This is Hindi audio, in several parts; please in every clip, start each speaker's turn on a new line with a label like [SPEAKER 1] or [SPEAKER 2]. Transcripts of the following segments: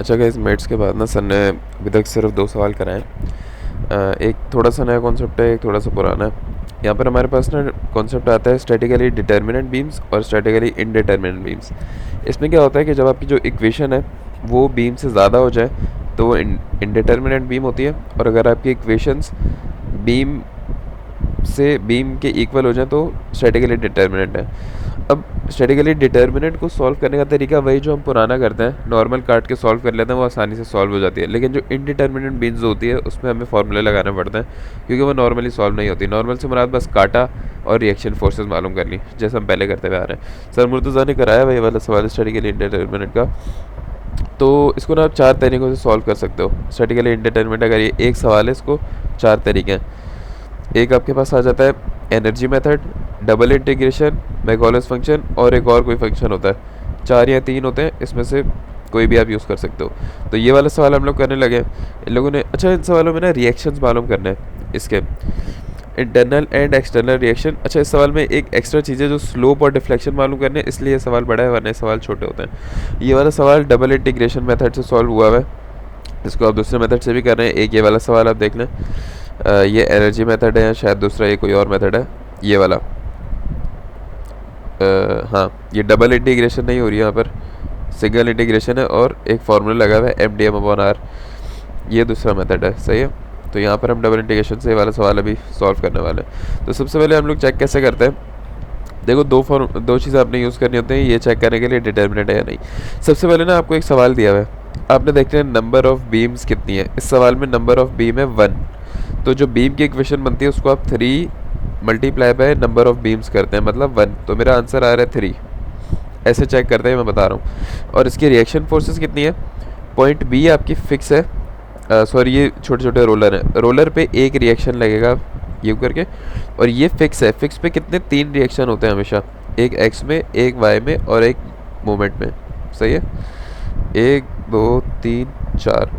[SPEAKER 1] अच्छा गाइस, मेट्स के बाद ना सर ने अभी तक सिर्फ 2 सवाल कराए हैं। एक थोड़ा सा नया कॉन्सेप्ट है, एक थोड़ा सा पुराना है। यहाँ पर हमारे पास ना कॉन्सेप्ट आता है स्टैटिकली डिटर्मिनेंट बीम्स और स्टैटिकली इनडिटर्मिनेंट बीम्स। इसमें क्या होता है कि जब आपकी जो इक्वेशन है वो बीम से ज़्यादा हो जाए तो वो इनडिटर्मिनेंट बीम होती है, और अगर आपकी इक्वेशंस बीम से बीम के इक्वल हो जाए तो स्टैटिकली डिटर्मिनेंट है। अब स्टैटिकली डिटर्मिनेंट को सॉल्व करने का तरीका वही जो हम पुराना करते हैं, नॉर्मल काट के सॉल्व कर लेते हैं, वो आसानी से सॉल्व हो जाती है। लेकिन जो इनडिटर्मिनेंट बीम्स होती है उसमें हमें फॉर्मूले लगाने पड़ते हैं, क्योंकि वो नॉर्मली सॉल्व नहीं होती। नॉर्मल से मुराद बस काटा और रिएक्शन फोर्सेस मालूम कर ली, जैसे हम पहले करते हुए आ रहे हैं। सर मुर्तज़ा ने कराया वही वाला सवाल स्टैटिकली इनडिटर्मिनेंट का। तो इसको ना आप 4 तरीक़ों से सॉल्व कर सकते हो। स्टैटिकली इनडिटर्मिनेंट अगर ये एक सवाल है, इसको 4 तरीके हैं। एक आपके पास आ जाता है energy method, double integration, Macaulay's function, और एक और कोई फंक्शन होता है। 4 या 3 होते हैं, इसमें से कोई भी आप यूज़ कर सकते हो। तो ये वाला सवाल हम लोग करने लगे। इन लोगों ने अच्छा इन सवालों में ना रिएक्शंस मालूम करने हैं, इसके इंटरनल एंड एक्सटर्नल रिएक्शन। अच्छा इस सवाल में एक एक्स्ट्रा चीज़ है जो स्लोप और डिफ्लेक्शन मालूम करने हैं, इसलिए ये सवाल बड़ा है, वरना सवाल छोटे होते हैं। ये वाला सवाल डबल इंटीग्रेशन मेथड से सॉल्व हुआ है। इसको आप दूसरे मेथड से भी कर रहे हैं। एक ये वाला सवाल आप देख लें, ये एनर्जी मेथड है, शायद दूसरा ये कोई और मेथड है, ये वाला। हाँ, ये डबल इंटीग्रेशन नहीं हो रही है, यहाँ पर सिंगल इंटीग्रेशन है और एक फार्मूला लगा हुआ है MdM/r। ये दूसरा मेथड है, सही है। तो यहाँ पर हम डबल इंटीग्रेशन से ये वाला सवाल अभी सॉल्व करने वाले हैं। तो सबसे पहले हम लोग चेक कैसे करते हैं, देखो दो चीज़ें आपने यूज़ करनी होती हैं ये चेक करने के लिए डिटर्मिनेंट है या नहीं। सबसे पहले ना आपको एक सवाल दिया हुआ है, आपने देखते हैं नंबर ऑफ़ बीम्स कितनी है। इस सवाल में नंबर ऑफ़ बीम है 1। तो जो बीम की इक्वेशन बनती है उसको आप 3 multiply by number of beams करते हैं, मतलब 1। तो मेरा आंसर आ रहा है 3। ऐसे चेक करते हैं, मैं बता रहा हूँ। और इसकी रिएक्शन फोर्सेस कितनी है, पॉइंट बी आपकी फ़िक्स है, सॉरी ये छोटे छोटे रोलर हैं, रोलर पे एक रिएक्शन लगेगा ये करके, और ये फिक्स है। फिक्स पे कितने 3 रिएक्शन होते हैं हमेशा, एक एक्स में, एक वाई में और एक मोमेंट में, सही है। 1 2 3 4।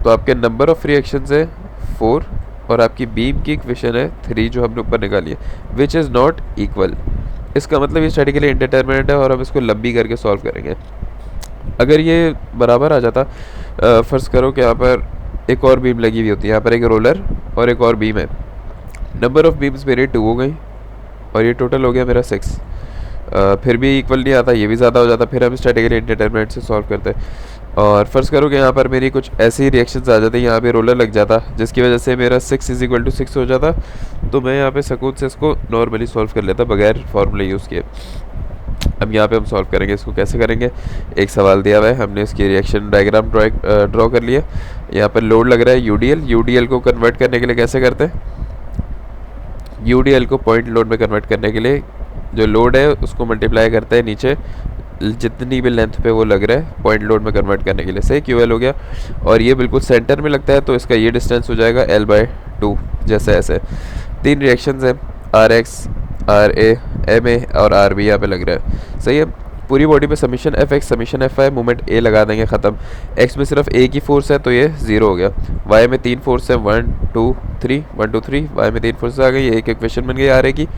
[SPEAKER 1] तो आपके नंबर ऑफ़ रिएक्शंस है 4, और आपकी बीम की इक्वेशन है 3 जो हमने ऊपर निकाली है, विच इज़ नॉट इक्वल। इसका मतलब ये स्टैटिकली इंडिटरमिनेंट है और हम इसको लंबी करके सॉल्व करेंगे। अगर ये बराबर आ जाता, फ़र्ज़ करो कि यहाँ पर एक और बीम लगी हुई होती है, यहाँ पर एक रोलर और एक और बीम है। नंबर ऑफ़ बीम्स मेरी 2 हो गई और ये टोटल हो गया मेरा 6। फिर भी इक्वल नहीं आता, ये भी ज़्यादा हो जाता, फिर हम स्टैटिकली इंडिटरमिनेंट से सॉल्व करते हैं। और फ़र्ज़ करो कि यहाँ पर मेरी कुछ ऐसी रिएक्शंस आ जाती, यहाँ पे रोलर लग जाता जिसकी वजह से मेरा 6 = 6 हो जाता। तो मैं यहाँ पे सकून से इसको नॉर्मली सॉल्व कर लेता बगैर फार्मूले यूज़ किए। अब यहाँ पे हम सॉल्व करेंगे, इसको कैसे करेंगे। एक सवाल दिया हुआ है, हमने इसकी रिएक्शन डायग्राम ड्रॉ कर लिया। यहाँ पर लोड लग रहा है यूडीएल को कन्वर्ट करने के लिए कैसे करते हैं, यूडीएल को पॉइंट लोड में कन्वर्ट करने के लिए जो लोड है उसको मल्टीप्लाई करते हैं नीचे जितनी भी लेंथ पे वो लग रहा है, पॉइंट लोड में कन्वर्ट करने के लिए, सही। QL हो गया, और ये बिल्कुल सेंटर में लगता है तो इसका ये डिस्टेंस हो जाएगा L/2। जैसे ऐसे 3 रिएक्शंस हैं, RX, RA, MA और RB यहाँ पे लग रहा है, सही है। पूरी बॉडी पे summation FX summation FY moment A लगा देंगे, ख़त्म। X में सिर्फ एक ही फोर्स है तो ये 0 हो गया। Y में 3 फोर्स है, 1 2 3 1 2 3, Y में 3 फोर्स आ गई, एक इक्वेशन बन गई RA की।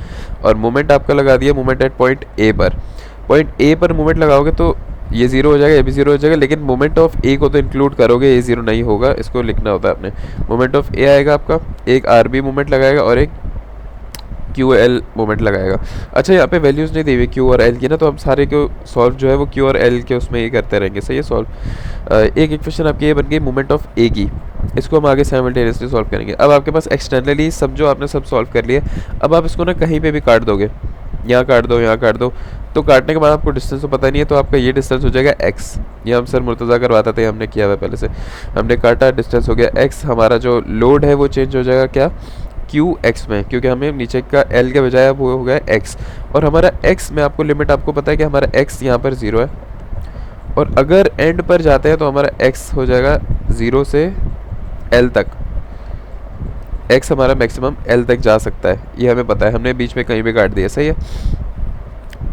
[SPEAKER 1] और मोमेंट आपका लगा दिया, मोमेंट एट पॉइंट A पर। पॉइंट A पर मोमेंट लगाओगे तो ये 0 हो जाएगा, ये भी 0 हो जाएगा, लेकिन मोमेंट ऑफ A को तो इंक्लूड करोगे, ये 0 नहीं होगा, इसको लिखना होता है आपने। मोमेंट ऑफ A आएगा आपका, एक RB मोमेंट लगाएगा और एक QL मोमेंट लगाएगा। अच्छा यहाँ पे वैल्यूज़ नहीं दी हुई Q और L की ना, तो हम सारे को सॉल्व जो है वो Q और L के उसमें ही करते रहेंगे, सही है सॉल्व। एक इक्वेशन आपकी ये बन गई मोमेंट ऑफ A की, इसको हम आगे साइमल्टेनियसली सॉल्व करेंगे। अब आपके पास एक्सटर्नली सब जो आपने सब सॉल्व कर लिया, अब आप इसको ना कहीं पे भी काट दोगे, यहाँ काट दो, यहाँ काट दो, तो काटने के बाद आपको डिस्टेंस तो पता नहीं है, तो आपका ये डिस्टेंस हो जाएगा x। ये हम सर मुर्तज़ा करवाते थे, हमने किया हुआ पहले से, हमने काटा, डिस्टेंस हो गया x। हमारा जो लोड है वो चेंज हो जाएगा क्या, QX में, क्योंकि हमें नीचे का L के बजाय अब वो हो गया x। और हमारा x में आपको लिमिट आपको पता है कि हमारा x यहाँ पर 0 है, और अगर एंड पर जाते हैं तो हमारा x हो जाएगा 0 से L तक। x हमारा मैक्सिमम L तक जा सकता है, ये हमें पता है, हमने बीच में कहीं भी काट दिया, सही है।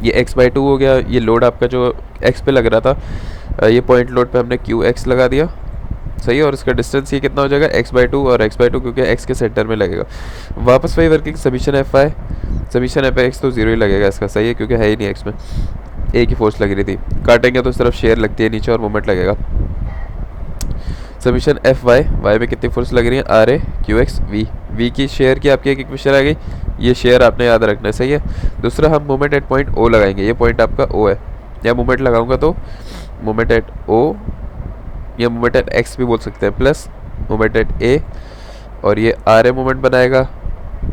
[SPEAKER 1] ये x/2 हो गया, ये लोड आपका जो x पे लग रहा था, ये पॉइंट लोड पे हमने QX लगा दिया, सही है। और इसका डिस्टेंस ये कितना हो जाएगा, x/2, और x/2 क्योंकि x के सेंटर में लगेगा। वापस वही working, summation FI, summation FX तो 0 ही लगेगा इसका, सही है, क्योंकि है ही नहीं x में, एक ही फोर्स लग रही थी। काटेंगे तो सिर्फ शेयर लगती है नीचे और मोमेंट लगेगा। समीशन एफ वाई, वाई में कितनी फोर्स लग रही है, R A Q X V, V की शेयर की आपकी एक इक्वेशन आ गई, ये शेयर आपने याद रखना है, सही है। दूसरा हम मोमेंट एट पॉइंट ओ लगाएंगे, ये पॉइंट आपका ओ है, या मोमेंट लगाऊंगा तो मोमेंट एट ओ या मोमेंट एट एक्स भी बोल सकते हैं, प्लस मोमेंट एट ए, और ये आर ए मोमेंट बनाएगा,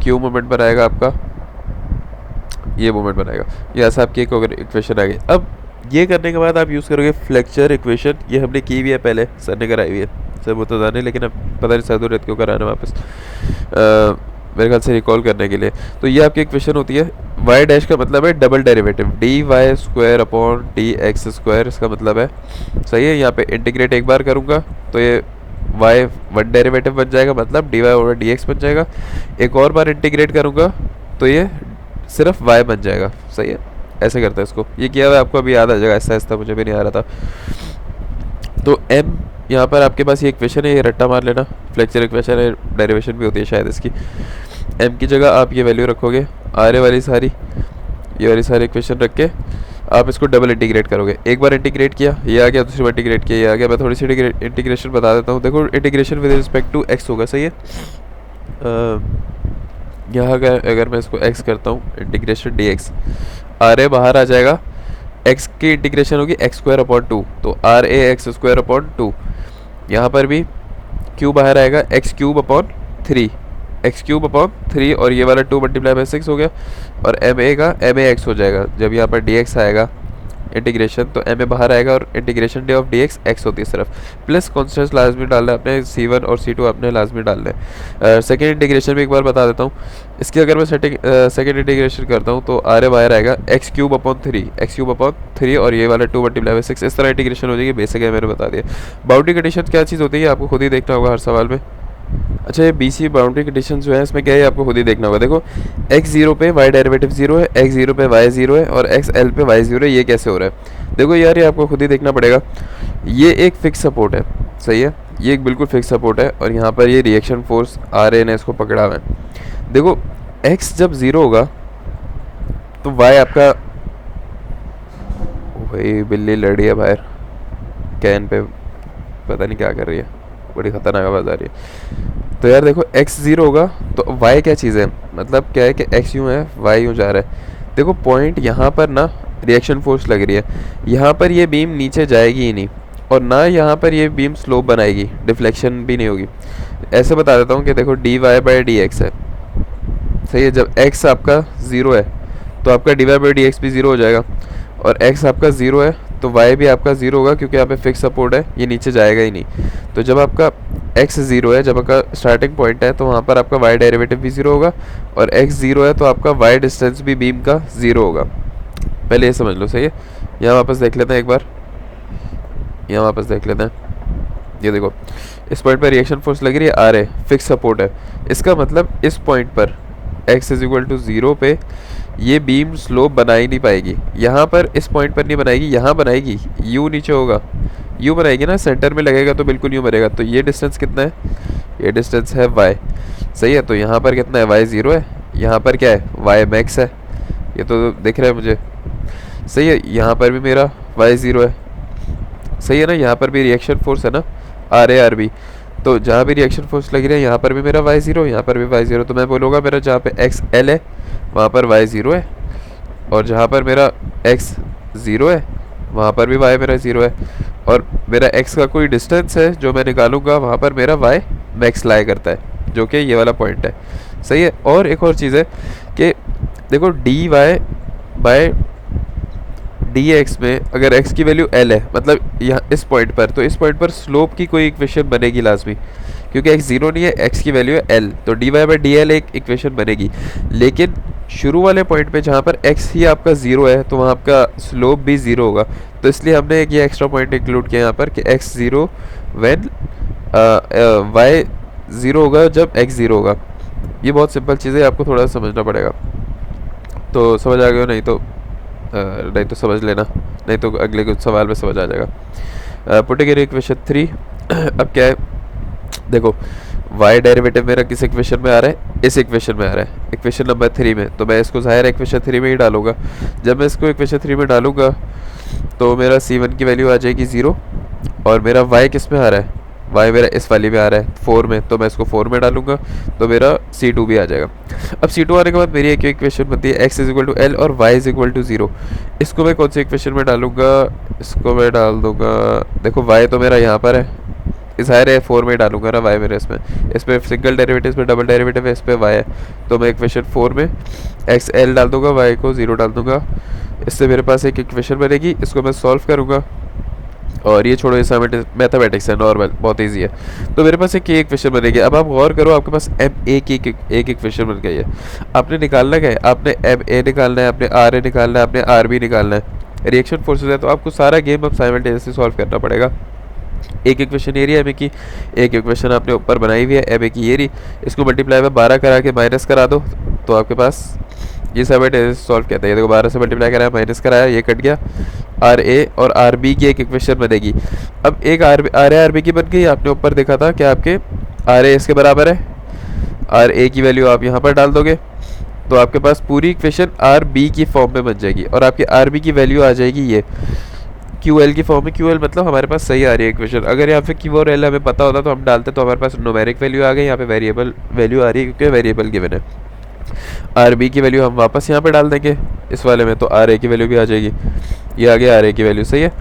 [SPEAKER 1] क्यू मोमेंट बनाएगा आपका, ये मोमेंट बनाएगा। ये ऐसा आपकी एक इक्वेशन आ गई। अब ये करने के बाद आप यूज़ करोगे फ्लेक्चर इक्वेशन, ये हमने की हुई है पहले, सर ने कराई हुई है, सर वो तो जाने, लेकिन अब पता नहीं सर रेत क्यों कराना वापस, मेरे ख्याल से रिकॉल करने के लिए। तो ये आपकी इक्वेशन होती है, वाई डैश का मतलब है double derivative, D Y square upon D X square, इसका मतलब है, सही है। यहाँ पे इंटीग्रेट एक बार करूँगा तो ये वाई वन डेरिवेटिव बन जाएगा, मतलब D Y over D X बन जाएगा। एक और बार इंटीग्रेट करूँगा तो ये सिर्फ वाई बन जाएगा, सही है। ऐसे करते हैं इसको, ये किया हुआ आपको अभी याद आ जाएगा, ऐसा ऐसा मुझे भी नहीं आ रहा था। तो m यहाँ पर आपके पास ये इक्वेशन है, ये रट्टा मार लेना, फ्लेक्चर इक्वेशन है, डेरिवेशन भी होती है शायद इसकी। m की जगह आप ये वैल्यू रखोगे, आर ए वाली सारी, ये वाली सारी इक्वेशन रख के आप इसको डबल इंटीग्रेट करोगे। एक बार इंटीग्रेट किया ये आ गया, दूसरी बार इंटीग्रेट किया ये आ गया। मैं थोड़ी सी इंटीग्रेशन बता देता हूँ। देखो integration with respect to x होगा, सही है। यहाँ अगर मैं इसको x करता हूँ, इंटीग्रेशन dx, आर ए बाहर आ जाएगा, x की इंटीग्रेशन होगी एक्स स्क्वायर अपॉन टू, तो R A X square upon two. यहाँ पर भी q बाहर आएगा, X cube upon three, X cube upon three, और ये वाला 2 मल्टीप्लाई बाई 6 हो गया, और एम ए का एम ए एक्स हो जाएगा। जब यहाँ पर डी एक्स आएगा इंटीग्रेशन, तो एम ए बाहर आएगा, और integration D of D x x होती है सिर्फ, प्लस कॉन्स्टेंट्स लाजमी डालना है अपने, C1 और C2 अपने लाजमी डालना है। सेकेंड इंटीग्रेशन भी एक बार बता देता हूँ इसकी। अगर मैं सेकेंड इंटीग्रेशन करता हूँ तो आर ए बाहर आएगा, X cube upon three, X cube upon three, और ये वाला 2 मल्टीप्लाई बाई 6, इस तरह इंटीग्रेशन हो जाएगी। बेसिक है, मैंने बता दिया। बाउंड्री कंडीशन क्या चीज़ होती है आपको खुद ही देखना होगा हर सवाल में। अच्छा, ये BC बाउंड्री कंडीशन जो है इसमें क्या है आपको खुद ही देखना होगा। देखो x0 पे y डेरिवेटिव 0 है, x0 पे y 0 है, और xl पे y 0 है। ये कैसे हो रहा है? देखो यार, ये आपको खुद ही देखना पड़ेगा। ये एक फिक्स सपोर्ट है, सही है, ये एक बिल्कुल फिक्स सपोर्ट है, और यहाँ पर ये रिएक्शन फोर्स RA ने इसको पकड़ा हुआ है। देखो x जब 0 होगा तो y आपका, वही बिल्ली लड़ रही है बाहर कैन पे, पता नहीं क्या कर रही है, बड़ी खतरनाक आवाज़ आ रही है। तो यार देखो x 0 होगा तो y क्या चीज़ है, मतलब क्या है कि x यूँ है, y यूँ जा रहा है। देखो पॉइंट यहाँ पर ना रिएक्शन फोर्स लग रही है, यहाँ पर ये बीम नीचे जाएगी ही नहीं, और ना यहाँ पर ये बीम स्लोप बनाएगी, डिफ्लेक्शन भी नहीं होगी। ऐसे बता देता हूँ कि देखो dy बाई डी एक्स है, सही है। जब x आपका 0 है तो आपका dy बाई डी एक्स भी 0 हो जाएगा, और x आपका 0 है तो y भी आपका 0 होगा, क्योंकि यहाँ पे फिक्स सपोर्ट है, ये नीचे जाएगा ही नहीं। तो जब आपका x 0 है, जब आपका स्टार्टिंग पॉइंट है, तो वहाँ पर आपका y डेरिवेटिव भी 0 होगा, और x 0 है तो आपका y डिस्टेंस भी बीम का 0 होगा। पहले ये समझ लो, सही है। यहाँ वापस देख लेते हैं एक बार, यहाँ वापस देख लेते हैं। ये देखो इस पॉइंट पर रिएक्शन फोर्स लग रही है RA, फिक्स सपोर्ट है। इसका मतलब इस पॉइंट पर x = 0 पे ये बीम स्लोप बना ही नहीं पाएगी। यहाँ पर इस पॉइंट पर नहीं बनाएगी, यहाँ बनाएगी, यू नीचे होगा, यू बनाएगी ना, सेंटर में लगेगा तो बिल्कुल यूँ बनेगा। तो ये डिस्टेंस कितना है, ये डिस्टेंस है y, सही है। तो यहाँ पर कितना है, y 0 है, यहाँ पर क्या है, y मैक्स है, ये तो दिख रहा है मुझे, सही है। यहाँ पर भी मेरा y 0 है, सही है ना। यहाँ पर भी रिएक्शन फोर्स है ना, RA RB, तो जहाँ भी रिएक्शन फोर्स लगी रही है यहाँ पर भी मेरा y 0, यहाँ पर भी y 0। तो मैं बोलूँगा मेरा जहाँ पे XL है वहाँ पर y 0 है, और जहाँ पर मेरा x 0 है वहाँ पर भी y मेरा 0 है, और मेरा x का कोई डिस्टेंस है जो मैं निकालूंगा वहाँ पर मेरा y मैक्स लाई करता है, जो कि ये वाला पॉइंट है, सही है। और एक और चीज़ है कि देखो dy बाय dx में अगर x की वैल्यू l है, मतलब यहाँ इस पॉइंट पर, तो इस पॉइंट पर स्लोप की कोई इक्वेशन बनेगी लाजमी, क्योंकि x 0 नहीं है, x की वैल्यू है l, तो dy बाई dl एक इक्वेशन बनेगी। लेकिन शुरू वाले पॉइंट पे जहाँ पर x ही आपका 0 है तो वहाँ आपका स्लोप भी 0 होगा, तो इसलिए हमने एक ये एक्स्ट्रा पॉइंट इंक्लूड किया यहाँ पर कि x 0 व्हेन y 0 होगा जब x 0 होगा। ये बहुत सिंपल चीज़ है, आपको थोड़ा समझना पड़ेगा। तो समझ आ गया, नहीं तो समझ लेना, नहीं तो अगले कुछ सवाल में समझ आ जाएगा। पुटिंग इन इक्वेशन 3 अब क्या है, देखो y डेरिवेटिव मेरा किस इक्वेशन में आ रहा है, इस इक्वेशन में आ रहा है, इक्वेशन नंबर 3 में, तो मैं इसको ज़ाहिर है इक्वेशन 3 में ही डालूंगा। जब मैं इसको इक्वेशन 3 में डालूंगा तो मेरा C1 की वैल्यू आ जाएगी 0, और मेरा y किस में आ रहा है, y मेरा इस वाली में आ रहा है 4 में, तो मैं इसको 4 में डालूंगा तो मेरा C2 भी आ जाएगा। अब C2 आने के बाद मेरी एक इक्वेशन बनती है x is equal to L और y इज इक्वल टू 0। इसको मैं कौन सी इक्वेशन में डालूंगा, इसको मैं डाल दूंगा, देखो y तो मेरा यहाँ पर है, इस हायर है 4 में डालूंगा ना y मेरे इसमें सिंगल डेरिवेटिव, इस पे डबल डेरिवेटिव है, इस पे y है, तो मैं इक्वेशन 4 में x l डाल दूंगा, y को 0 डाल दूंगा। इससे मेरे पास एक इक्वेशन बनेगी, इसको मैं सॉल्व करूंगा, और ये छोड़ो, ये मैथमेटिक्स है, नॉर्मल, बहुत इजी है। तो मेरे पास एक इक्वेशन बनेगी। अब आप गौर करो, आपके पास एम ए की एक इक्वेशन बन गई है। आपने निकालना क्या है, आपने एम ए निकालना है, आपने आर ए निकालना है, आपने आर बी निकालना है। रिएक्शन फोर्सेस है, तो आपको सारा गेम अब साइमल्टेनियसली सॉल्व करना पड़ेगा। एक इक्वेशन ये रही एम ए की, एक इक्वेशन आपने ऊपर बनाई हुई है एम ए की ये रही, इसको मल्टीप्लाई में 12 करा के माइनस करा दो, तो आपके पास ये साइमल्टेनियसली सॉल्व कहते हैं। देखो 12 से मल्टीप्लाई कराया, माइनस कराया, ये कट गया, आर ए और आर बी की एक इक्वेशन बनेगी। अब एक आर ए आर बी की बन गई, आपने ऊपर देखा था कि आपके आर ए इसके बराबर है, आर ए की वैल्यू आप यहाँ पर डाल दोगे, तो आपके पास पूरी इक्वेशन आर बी की फॉर्म में बन जाएगी, और आपकी आर बी की वैल्यू आ जाएगी ये क्यू एल की फॉर्म में। क्यू एल मतलब हमारे पास सही आ रही है इक्वेशन। अगर यहाँ पे क्यू और एल हमें पता होता तो हम डालते, तो हमारे पास न्यूमेरिक वैल्यू आ गई, यहाँ पे वेरिएबल वैल्यू आ रही है क्योंकि वेरिएबल गिवन है। आर बी की वैल्यू हम वापस यहाँ पे डाल देंगे इस वाले में, तो आर ए की वैल्यू भी आ जाएगी, ये आ गया आर ए की वैल्यू, सही है।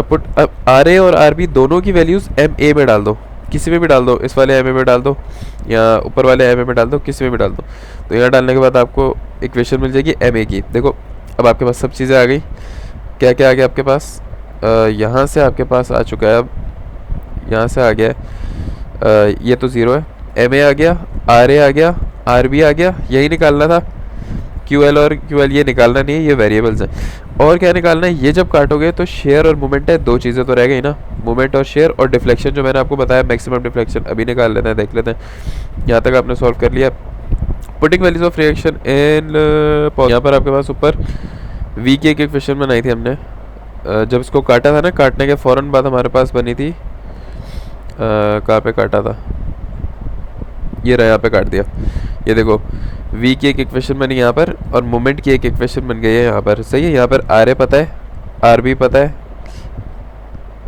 [SPEAKER 1] पुट अब आर ए और आर बी दोनों की वैल्यूज़ एम ए में डाल दो, किसी में भी डाल दो, इस वाले एम ए में डाल दो या ऊपर वाले एम ए में डाल दो, किसी में भी डाल दो। तो यहाँ डालने के बाद आपको इक्वेशन मिल जाएगी एम ए की। देखो अब आपके पास सब चीज़ें आ गई, क्या क्या आ गया आपके पास, यहाँ से आपके पास आ चुका है, अब यहाँ से आ गया, ये तो 0 है, एम ए आ गया, आर ए आ गया, आर बी आ गया, यही निकालना था। क्यू एल और क्यू एल ये निकालना नहीं है, ये वेरिएबल्स हैं। और क्या निकालना है, ये जब काटोगे तो शेयर और मोमेंट है, दो चीज़ें तो रह गई ना, मोमेंट और शेयर, और डिफ्लेक्शन जो मैंने आपको बताया मैक्सिमम डिफ्लेक्शन अभी निकाल लेते हैं, देख लेते हैं। यहाँ तक आपने सॉल्व कर लिया। Putting values of reaction in, यहाँ पर आपके पास ऊपर वी की एक इक्वेशन बनाई थी हमने, जब इसको काटा था ना, काटने के फ़ौरन बाद हमारे पास बनी थी, कहाँ पे काटा था, ये रहा, यहाँ पे काट दिया। ये देखो v की एक इक्वेशन बनी यहाँ पर, और मोमेंट की एक इक्वेशन बन गई है यहाँ पर, सही है। यहाँ पर आर ए पता है, आर बी पता है,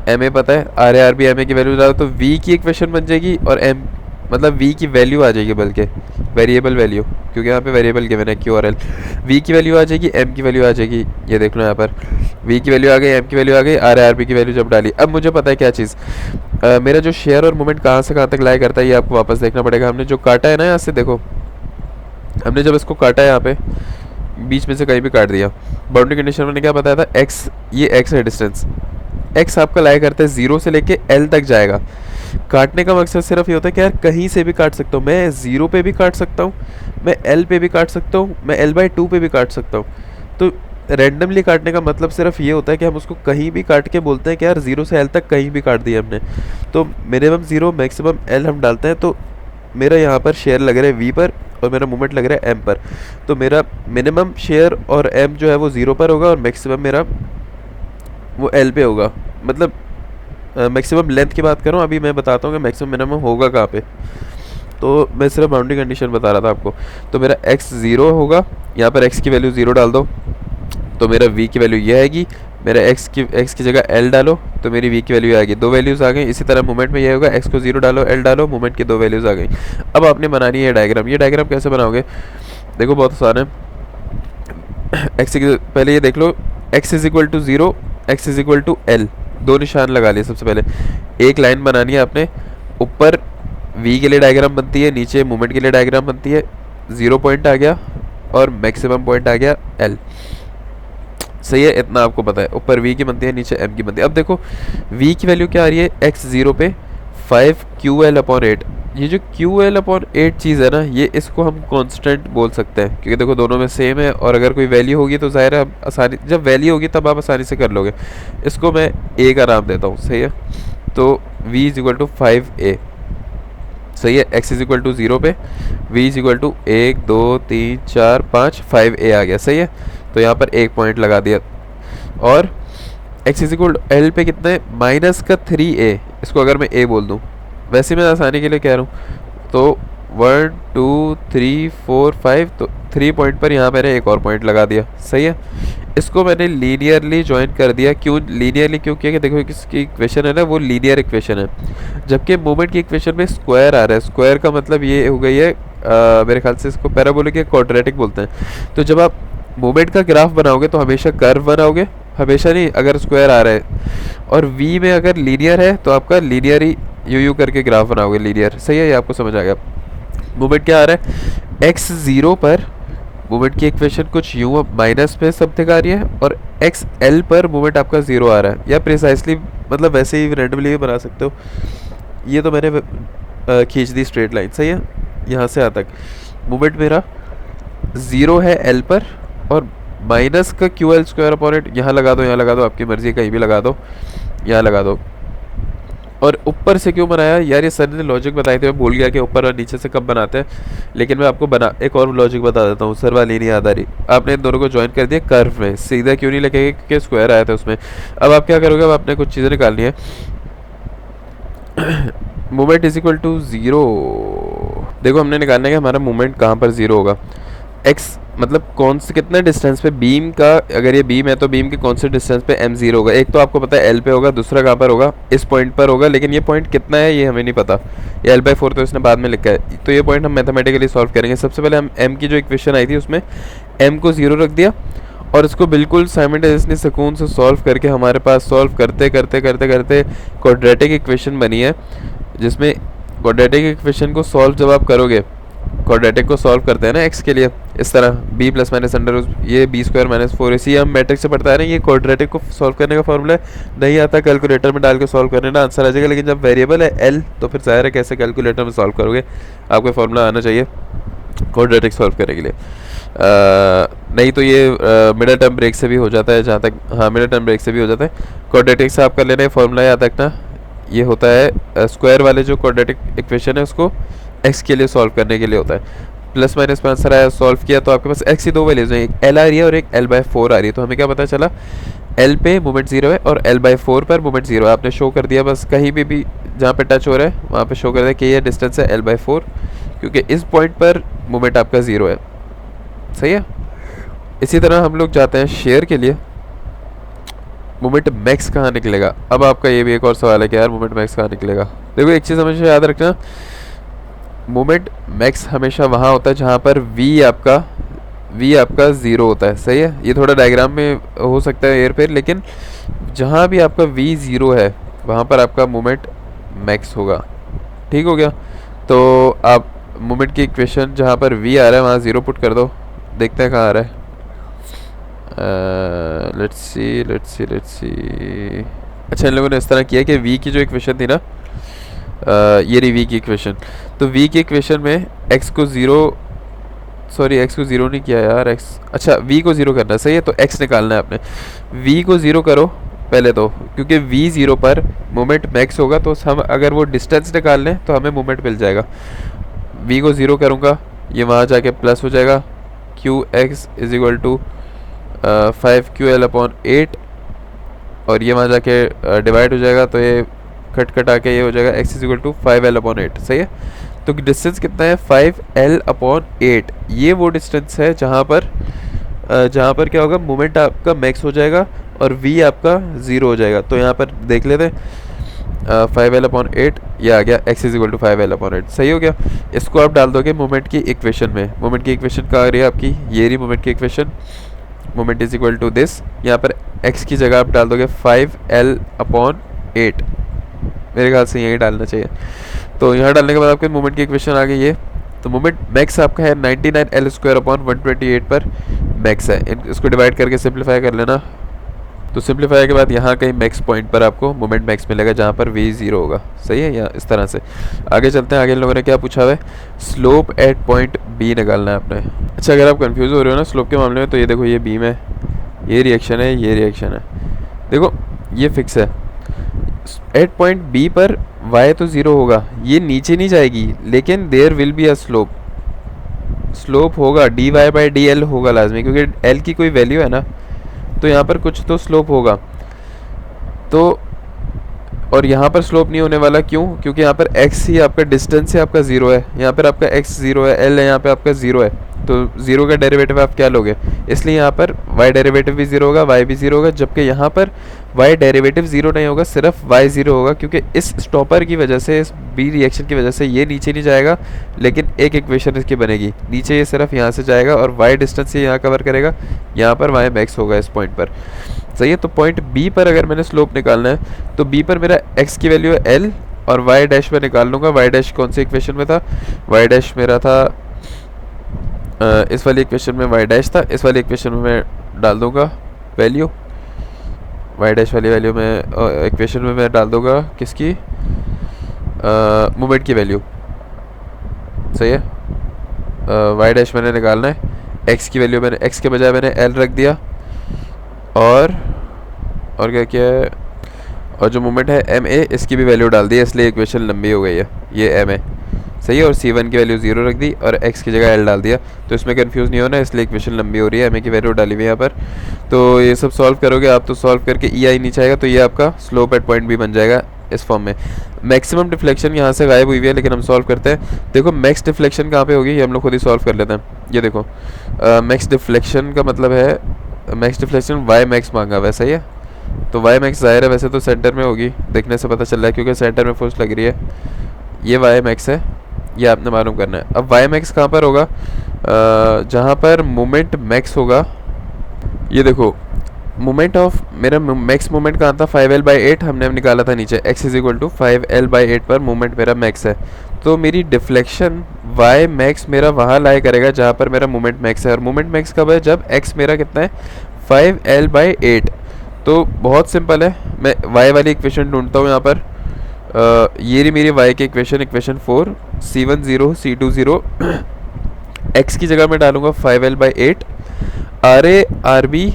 [SPEAKER 1] एम ए पता है, R A R B M A की वैल्यू डालो तो v की इक्वेशन बन जाएगी, और एम मतलब v की वैल्यू आ जाएगी, बल्कि वेरिएबल वैल्यू, क्योंकि यहाँ पे वेरिएबल गिवन है क्यू और एल। v की वैल्यू आ जाएगी, m की वैल्यू आ जाएगी, ये देख लो यहाँ पर v की वैल्यू आ गई, m की वैल्यू आ गई, आर ए आर बी की वैल्यू जब डाली। अब मुझे पता है क्या चीज़, मेरा जो शेयर और मोमेंट कहाँ से कहाँ तक लाई करता है, ये आपको वापस देखना पड़ेगा। हमने जो काटा है ना यहाँ से, देखो हमने जब इसको काटा है यहाँ पे बीच में से कहीं भी काट दिया, बाउंड्री कंडीशन में क्या बताया था, x, ये x है डिस्टेंस, x आपका लाई करता है 0 से लेके l तक जाएगा। काटने का मकसद सिर्फ ये होता है कि यार कहीं से भी काट सकता हूँ, मैं 0 पे भी काट सकता हूँ, मैं l पे भी काट सकता हूँ, मैं l/2 पे भी काट सकता हूँ। तो रैंडमली काटने का मतलब सिर्फ ये होता है कि हम उसको कहीं भी काट के बोलते हैं कि यार 0 से l तक कहीं भी काट दिया हमने, तो मिनिमम 0 मैक्सिमम l हम डालते हैं। तो मेरा यहाँ पर शेयर लग रहा है v पर, और मेरा मूवमेंट लग रहा है m पर, तो मेरा मिनिमम शेयर और m जो है वो 0 पर होगा, और मैक्सिमम मेरा वो l पे होगा। मतलब मैक्सिमम लेंथ की बात करूँ, अभी मैं बताता हूँ कि मैक्सिमम मिनिमम होगा कहाँ पे, तो मैं सिर्फ बाउंड्री कंडीशन बता रहा था आपको। तो मेरा x 0 होगा, यहाँ पर x की वैल्यू 0 डाल दो, तो मेरा v की वैल्यू ये आएगी, मेरा x की जगह l डालो तो मेरी v की वैल्यू आएगी, दो वैल्यूज़ आ गई। इसी तरह मूवमेंट में ये होगा, x को 0 डालो, l डालो, मूवमेंट की दो वैल्यूज़ आ गई। अब आपने बनानी है डायग्राम। ये डायग्राम कैसे बनाओगे, देखो बहुत आसान है। x पहले ये देख लो, x is equal to 0, x is equal to l, दो निशान लगा लिए। सबसे पहले एक लाइन बनानी है आपने, ऊपर v के लिए डायग्राम बनती है, नीचे मूवमेंट के लिए डायग्राम बनती है। 0 पॉइंट आ गया और मैक्सिमम पॉइंट आ गया l, सही है, इतना आपको पता है। ऊपर v की बनती है, नीचे m की बनती है। अब देखो v की वैल्यू क्या आ रही है, x 0 पे 5 QL/8। ये जो QL/8 चीज़ है ना, ये इसको हम कांस्टेंट बोल सकते हैं, क्योंकि देखो दोनों में सेम है, और अगर कोई वैल्यू होगी तो ज़ाहिर है आसानी, जब वैल्यू होगी तब आप आसानी से कर लोगे। इसको मैं a का नाम देता हूँ, सही है। तो v is equal to 5a, सही है। x इज इक्वल टू 0 पे v is equal to 1 2 3 4 5 5a आ गया, सही है। तो यहाँ पर एक पॉइंट लगा दिया, और x इज इक्वल l पे कितने, -3a, इसको अगर मैं a बोल दूँ, वैसे मैं आसानी के लिए कह रहा हूँ, तो 1 2 3 4 5, तो 3 पॉइंट पर यहाँ मैंने एक और पॉइंट लगा दिया, सही है। इसको मैंने लीनियरली ज्वाइन कर दिया। क्यों लीनियरली क्यों किया कि देखो इसकी इक्वेशन है ना वो लीनियर इक्वेशन है, जबकि मोमेंट की इक्वेशन में स्क्वायर आ रहा है। स्क्वायर का मतलब ये हो गई है मेरे ख्याल से इसको पैराबोलिक या क्वाड्रेटिक बोलते हैं। तो जब आप मोमेंट का ग्राफ बनाओगे तो हमेशा कर्व बनाओगे, हमेशा नहीं, अगर स्क्वायर आ रहा है। और v में अगर लीनियर है तो आपका लीनियर ही यू करके ग्राफ बनाओगे, लीनियर, सही है। ये आपको समझ आ गया। मोमेंट क्या आ रहा है, x ज़ीरो पर मोमेंट की इक्वेशन कुछ यूँ माइनस में समथिंग आ रही है, और एक्स एल पर मोमेंट आपका ज़ीरो आ रहा है, या प्रिसाइसली मतलब वैसे ही रेंडमली भी बना सकते हो। ये तो मैंने खींच दी स्ट्रेट लाइन, सही है। यहाँ से यहाँ तक मोमेंट मेरा ज़ीरो है एल पर, और माइनस का Q L square upon it, यहाँ लगा दो, यहाँ लगा दो, आपकी मर्ज़ी कहीं भी लगा दो, यहाँ लगा दो। और ऊपर से क्यों बनाया यार, ये सर ने लॉजिक बताए थे, मैं भूल गया कि ऊपर और नीचे से कब बनाते हैं, लेकिन मैं आपको एक और लॉजिक बता देता हूँ, सर वाली नहीं याद आ रही। आपने इन दोनों को ज्वाइन कर दिया कर्व में, सीधा क्यों नहीं लगेगा क्योंकि स्क्वायर आया था उसमें। अब आप क्या करोगे, अब आपने कुछ चीज़ें निकालनी है। Moment is equal to zero, देखो हमने निकालना है कि हमारा मोमेंट कहाँ पर ज़ीरो होगा। एक्स मतलब कौन से कितने डिस्टेंस पे बीम का, अगर ये बीम है तो बीम के कौन से डिस्टेंस पे m ज़ीरो होगा। एक तो आपको पता है l पे होगा, दूसरा कहाँ पर होगा, इस पॉइंट पर होगा, लेकिन ये पॉइंट कितना है ये हमें नहीं पता। ये l/4 तो इसने बाद में लिखा है, तो ये पॉइंट हम मैथमेटिकली सॉल्व करेंगे। सबसे पहले हम m की जो इक्वेशन आई थी उसमें m को ज़ीरो रख दिया, और इसको बिल्कुल साइमल्टेनियसली सुकून से सॉल्व करके हमारे पास सॉल्व करते करते करते करते क्वाड्रेटिक इक्वेशन बनी है, जिसमें क्वाड्रेटिक इक्वेशन को सॉल्व जब आप करोगे, क्वाड्रेटिक को सॉल्व करते हैं ना एक्स के लिए इस तरह b प्लस माइनस अंडर ये b स्क्वायर माइनस 4 इसी हम मैट्रिक्स से पढ़ता है ना। ये क्वाड्रेटिक को सॉल्व करने का फॉर्मूला है, नहीं आता कैलकुलेटर में डाल के सॉल्व करने ना आंसर आ जाएगा, लेकिन जब वेरिएबल है l तो फिर ज़ाहिर है कैसे कैलकुलेटर में सॉल्व करोगे, आपको फॉर्मूला आना चाहिए क्वाड्रेटिक सॉल्व करने के लिए। नहीं तो ये मिडल टर्म ब्रेक से भी हो जाता है, जहाँ तक, हाँ मिडल टर्म ब्रेक से भी हो जाता है। क्वाड्रेटिक से आप कर लेना है, फॉर्मूला याद रखना, ये होता है स्क्वायर वाले जो क्वाड्रेटिक इक्वेशन है उसको x के लिए सॉल्व करने के लिए होता है। प्लस माइनस में आंसर आया, सॉल्व किया तो आपके पास x की दो वैल्यूज हैं, एक l आ रही है और एक l/4 आ रही है। तो हमें क्या पता चला, l पे मोमेंट ज़ीरो है और l/4 पर मोमेंट ज़ीरो है। आपने शो कर दिया, बस कहीं भी जहाँ पे टच हो रहा है वहाँ पे शो कर दिया कि ये डिस्टेंस है l/4, क्योंकि इस पॉइंट पर मोमेंट आपका ज़ीरो है, सही है। इसी तरह हम लोग जाते हैं शेयर के लिए, मोमेंट मैक्स कहाँ निकलेगा। अब आपका ये भी एक और सवाल है कि यार मोमेंट मैक्स कहाँ निकलेगा। देखो एक चीज़ हमेशा याद रखना, मोमेंट मैक्स हमेशा वहाँ होता है जहाँ पर v आपका ज़ीरो होता है, सही है। ये थोड़ा डायग्राम में हो सकता है एयर फेर, लेकिन जहाँ भी आपका v ज़ीरो है वहाँ पर आपका मोमेंट मैक्स होगा, ठीक हो गया। तो आप मोमेंट की इक्वेशन जहाँ पर v आ रहा है वहाँ ज़ीरो पुट कर दो, देखते हैं कहाँ आ रहा है। Let's see. अच्छा, इन लोगों ने इस तरह किया कि v की जो इक्वेशन थी ना, ये रही v की इक्वेशन, तो v की इक्वेशन में x को ज़ीरो नहीं किया यार, x, अच्छा v को ज़ीरो करना है, सही है। तो x निकालना है आपने, v को ज़ीरो करो पहले तो, क्योंकि v ज़ीरो पर मोमेंट मैक्स होगा, तो हम अगर वो डिस्टेंस निकाल लें तो हमें मोमेंट मिल जाएगा। v को ज़ीरो करूँगा, ये वहाँ जाके प्लस हो जाएगा, qx is equal to 5ql/8, और ये वहाँ जाके डिवाइड हो जाएगा, तो ये कट आके ये हो जाएगा x is equal to 5l/8, सही है। तो डिस्टेंस कितना है, 5l/8। ये वो डिस्टेंस है जहाँ पर क्या होगा, मोमेंट आपका मैक्स हो जाएगा और v आपका ज़ीरो हो जाएगा। तो यहाँ पर देख लेते हैं, 5l/8 ये आ गया, x is equal to 5l/8, सही हो गया। इसको आप डाल दोगे मोमेंट की इक्वेशन में, मोमेंट की इक्वेशन कहाँ आ रही है आपकी, ये रही मोमेंट की equation, moment is equal to this, यहाँ पर x की जगह आप डाल दोगे 5l/8, मेरे ख्याल से यही डालना चाहिए। तो यहाँ डालने के बाद आपके मोमेंट की इक्वेशन आ गई है। तो मोमेंट मैक्स आपका है 99l² पर मैक्स है। इसको डिवाइड करके सिंप्लीफाई कर लेना, तो सिंप्लीफाई के बाद यहाँ कहीं मैक्स पॉइंट पर आपको मोमेंट मैक्स मिलेगा जहाँ पर v ज़ीरो होगा, सही है। या इस तरह से आगे चलते हैं। आगे इन लोगों ने क्या पूछा हुआ है, स्लोप एट पॉइंट b निकालना है आपने। अच्छा, अगर आप कंफ्यूज हो रहे हो ना स्लोप के मामले में, तो ये देखो ये बीम है, ये रिएक्शन है, ये रिएक्शन है, देखो ये फिक्स है। एट पॉइंट बी पर y तो ज़ीरो होगा, ये नीचे नहीं जाएगी, लेकिन there will be a slope होगा, dy/dl होगा लाजमी, क्योंकि l की कोई वैल्यू है ना, तो यहाँ पर कुछ तो स्लोप होगा। तो और यहाँ पर स्लोप नहीं होने वाला, क्यों? क्योंकि यहाँ पर x ही आपका डिस्टेंस है, आपका 0 है, यहाँ पर आपका x 0 है, l है, यहाँ पे आपका 0 है, तो 0 का डेरिवेटिव आप क्या लोगे? इसलिए यहाँ पर y डेरिवेटिव भी 0 होगा, y भी 0 होगा, जबकि यहाँ पर y डेरिवेटिव 0 नहीं होगा, सिर्फ y 0 होगा, क्योंकि इस स्टॉपर की वजह से, इस बी रिएक्शन की वजह से ये नीचे नहीं जाएगा, लेकिन एक इक्वेशन इसकी बनेगी, नीचे ये सिर्फ यहाँ से जाएगा और y डिस्टेंस ये यहाँ कवर करेगा, यहाँ पर y मैक्स होगा इस पॉइंट पर। सही है। तो पॉइंट बी पर अगर मैंने स्लोप निकालना है तो बी पर मेरा x की वैल्यू है l और y डैश में निकाल लूँगा। y डैश कौन सी इक्वेशन में था? y डैश मेरा था इस वाली इक्वेशन में y डैश था, इस वाली इक्वेशन में मैं डाल दूँगा वैल्यू, y डैश वाली वैल्यू में इक्वेशन में मैं डाल दूँगा किसकी? मोमेंट की वैल्यू। सही है। y डैश मैंने निकालना है, x की वैल्यू मैंने x के बजाय मैंने l रख दिया, और क्या क्या है, और जो मोमेंट है एम ए इसकी भी वैल्यू डाल दी है, इसलिए इक्वेशन लंबी हो गई है, ये एम ए। सही है। और C1 की वैल्यू 0 रख दी और x की जगह l डाल दिया, तो इसमें कंफ्यूज नहीं होना, इसलिए इक्वेशन लंबी हो रही है, एम ए की वैल्यू डाली हुई है यहाँ पर। तो ये सब सॉल्व करोगे आप, तो सॉल्व करके ई आई नीचे आएगा, तो ये आपका स्लोप एट पॉइंट बी बन जाएगा इस फॉर्म में। मैक्सिमम डिफ्लेक्शन यहाँ से गायब हुई हुई है, लेकिन हम सॉल्व करते हैं। देखो मैक्स डिफ्लेक्शन कहाँ पे होगी, ये हम लोग खुद ही सॉल्व कर लेते हैं। ये देखो मैक्स डिफ्लेक्शन का मतलब है, मैक्स डिफ्लेक्शन वाई मैक्स मांगा हुआ है। सही है। तो वाई मैक्स ज़ाहिर है वैसे तो सेंटर में होगी, देखने से पता चल रहा है, क्योंकि सेंटर में फोर्स लग रही है। ये वाई मैक्स है, ये आपने मालूम करना है। अब वाई मैक्स कहाँ पर होगा? जहाँ पर मोमेंट मैक्स होगा। ये देखो मोमेंट ऑफ, मेरा मैक्स मोमेंट कहाँ था? 5l/8 हमने निकाला था नीचे, x is equal to 5l/8 पर मोमेंट मेरा मैक्स है। तो मेरी डिफ्लेक्शन y मैक्स मेरा वहाँ लाई करेगा जहाँ पर मेरा मोमेंट मैक्स है, और मोमेंट मैक्स कब है? जब x मेरा कितना है? 5l/8। तो बहुत सिंपल है, मैं y वाली इक्वेशन ढूंढता हूँ यहाँ पर। ये रही मेरी y की equation, equation 4, C1 0 C2 0, x की जगह मैं डालूंगा 5l/8, RA RB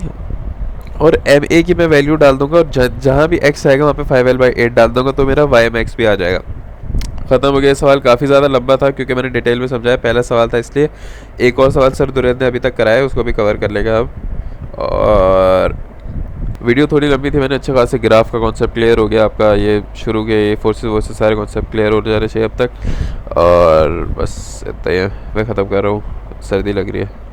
[SPEAKER 1] और MA की मैं वैल्यू डाल दूंगा, और जहाँ भी x आएगा वहाँ पे 5l/8 डाल दूंगा, तो मेरा y मैक्स भी आ जाएगा। ख़त्म हो गया। सवाल काफ़ी ज़्यादा लंबा था क्योंकि मैंने डिटेल में समझाया, पहला सवाल था इसलिए। एक और सवाल सर दुरैद ने अभी तक कराया, उसको भी कवर कर लेगा अब। और वीडियो थोड़ी लंबी थी, मैंने अच्छे खासे ग्राफ का कॉन्सेप्ट क्लियर हो गया आपका, ये शुरू के ये फोर्सेस वोर्सेस सारे कॉन्सेप्ट क्लियर हो जाने चाहिए अब तक। और बस इतना ही है, मैं ख़त्म कर रहा हूँ, सर्दी लग रही है।